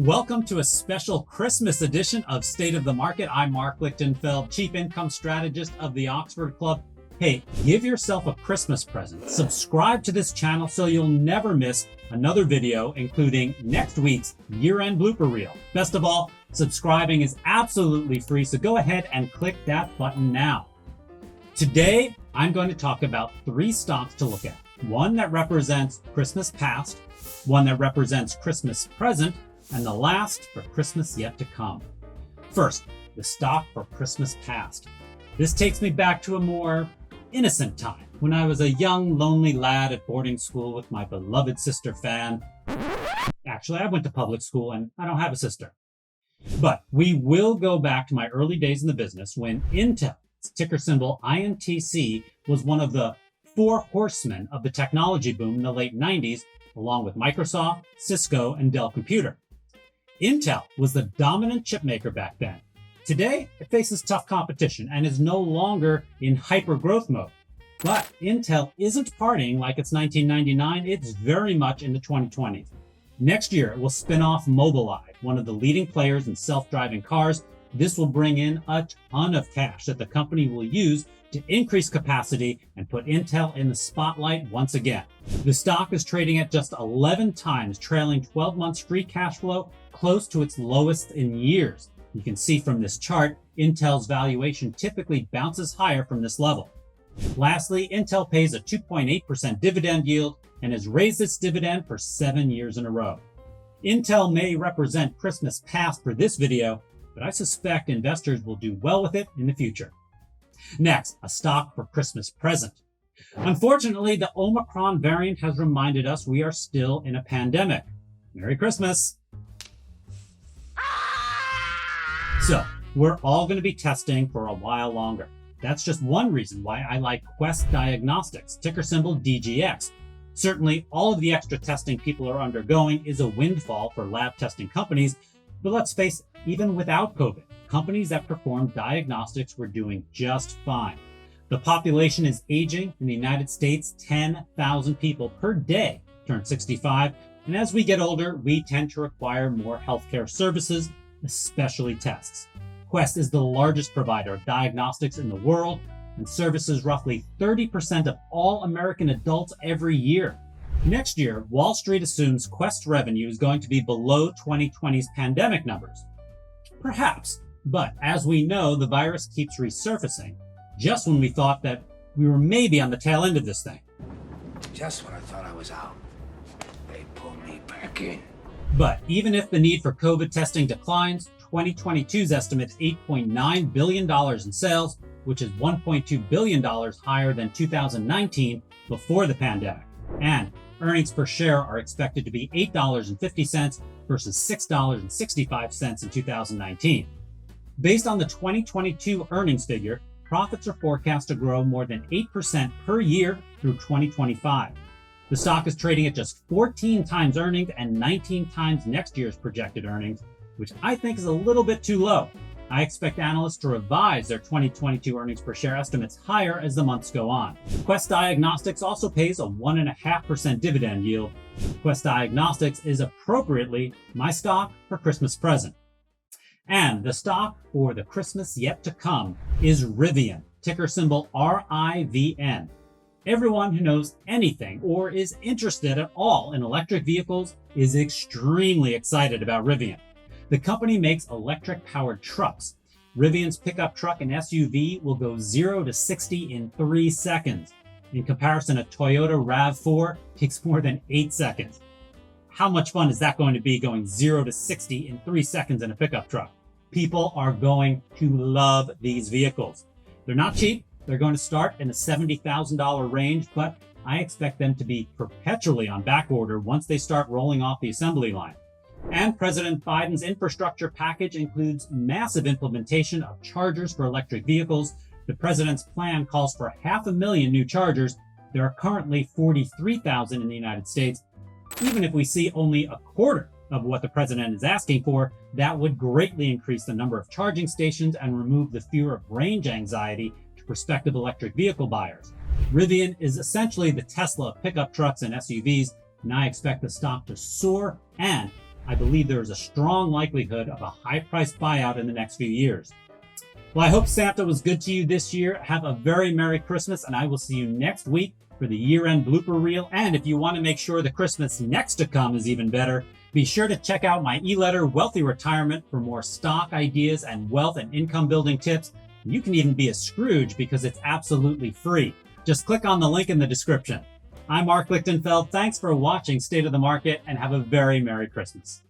Welcome to a special Christmas edition of State of the Market. I'm Mark Lichtenfeld, Chief Income Strategist of the Oxford Club. Hey, give yourself a Christmas present. Subscribe to this channel so you'll never miss another video, including next week's year-end blooper reel. Best of all, subscribing is absolutely free, so go ahead and click that button now. Today, I'm going to talk about 3 stocks to look at. One that represents Christmas past, one that represents Christmas present, and the last for Christmas yet to come. First, the stock for Christmas past. This takes me back to a more innocent time, when I was a young, lonely lad at boarding school with my beloved sister Fan. Actually, I went to public school and I don't have a sister. But we will go back to my early days in the business when Intel, ticker symbol INTC, was one of the 4 horsemen of the technology boom in the late 90s, along with Microsoft, Cisco, and Dell Computer. Intel was the dominant chip maker back then. Today, it faces tough competition and is no longer in hyper-growth mode. But Intel isn't partying like it's 1999, it's very much in the 2020s. Next year, it will spin off Mobileye, one of the leading players in self-driving cars. This will bring in a ton of cash that the company will use to increase capacity and put Intel in the spotlight once again. The stock is trading at just 11 times trailing 12 months free cash flow, close to its lowest in years. You can see from this chart, Intel's valuation typically bounces higher from this level. Lastly, Intel pays a 2.8% dividend yield and has raised its dividend for 7 years in a row. Intel may represent Christmas past for this video, but I suspect investors will do well with it in the future. Next, a stock for Christmas present. Unfortunately, the Omicron variant has reminded us we are still in a pandemic. Merry Christmas. So, we're all going to be testing for a while longer. That's just one reason why I like Quest Diagnostics, ticker symbol DGX. Certainly, all of the extra testing people are undergoing is a windfall for lab testing companies, but let's face it, even without COVID, companies that perform diagnostics were doing just fine. The population is aging. In the United States, 10,000 people per day turn 65. And as we get older, we tend to require more healthcare services, especially tests. Quest is the largest provider of diagnostics in the world and services roughly 30% of all American adults every year. Next year, Wall Street assumes Quest revenue is going to be below 2020's pandemic numbers. Perhaps, but as we know, the virus keeps resurfacing, just when we thought that we were maybe on the tail end of this thing. Just when I thought I was out, they pulled me back in. But even if the need for COVID testing declines, 2022's estimate is $8.9 billion in sales, which is $1.2 billion higher than 2019 before the pandemic. And earnings per share are expected to be $8.50 versus $6.65 in 2019. Based on the 2022 earnings figure, profits are forecast to grow more than 8% per year through 2025. The stock is trading at just 14 times earnings and 19 times next year's projected earnings, which I think is a little bit too low. I expect analysts to revise their 2022 earnings per share estimates higher as the months go on. Quest Diagnostics also pays a 1.5% dividend yield. Quest Diagnostics is appropriately my stock for Christmas present. And the stock for the Christmas yet to come is Rivian, ticker symbol RIVN. Everyone who knows anything or is interested at all in electric vehicles is extremely excited about Rivian. The company makes electric-powered trucks. Rivian's pickup truck and SUV will go 0 to 60 in 3 seconds. In comparison, a Toyota RAV4 takes more than 8 seconds. How much fun is that going to be going 0 to 60 in 3 seconds in a pickup truck? People are going to love these vehicles. They're not cheap. They're going to start in the $70,000 range, but I expect them to be perpetually on back order once they start rolling off the assembly line. And President Biden's infrastructure package includes massive implementation of chargers for electric vehicles. The president's plan calls for 500,000 new chargers. There are currently 43,000 in the United States. Even if we see only a quarter of what the president is asking for, that would greatly increase the number of charging stations and remove the fear of range anxiety to prospective electric vehicle buyers. Rivian is essentially the Tesla of pickup trucks and SUVs, and I expect the stock to soar and I believe there is a strong likelihood of a high-priced buyout in the next few years. Well, I hope Santa was good to you this year. Have a very Merry Christmas, and I will see you next week for the year-end blooper reel. And if you want to make sure the Christmas next to come is even better, be sure to check out my e-letter, Wealthy Retirement, for more stock ideas and wealth and income building tips. You can even be a Scrooge because it's absolutely free. Just click on the link in the description. I'm Mark Lichtenfeld. Thanks for watching State of the Market, and have a very Merry Christmas.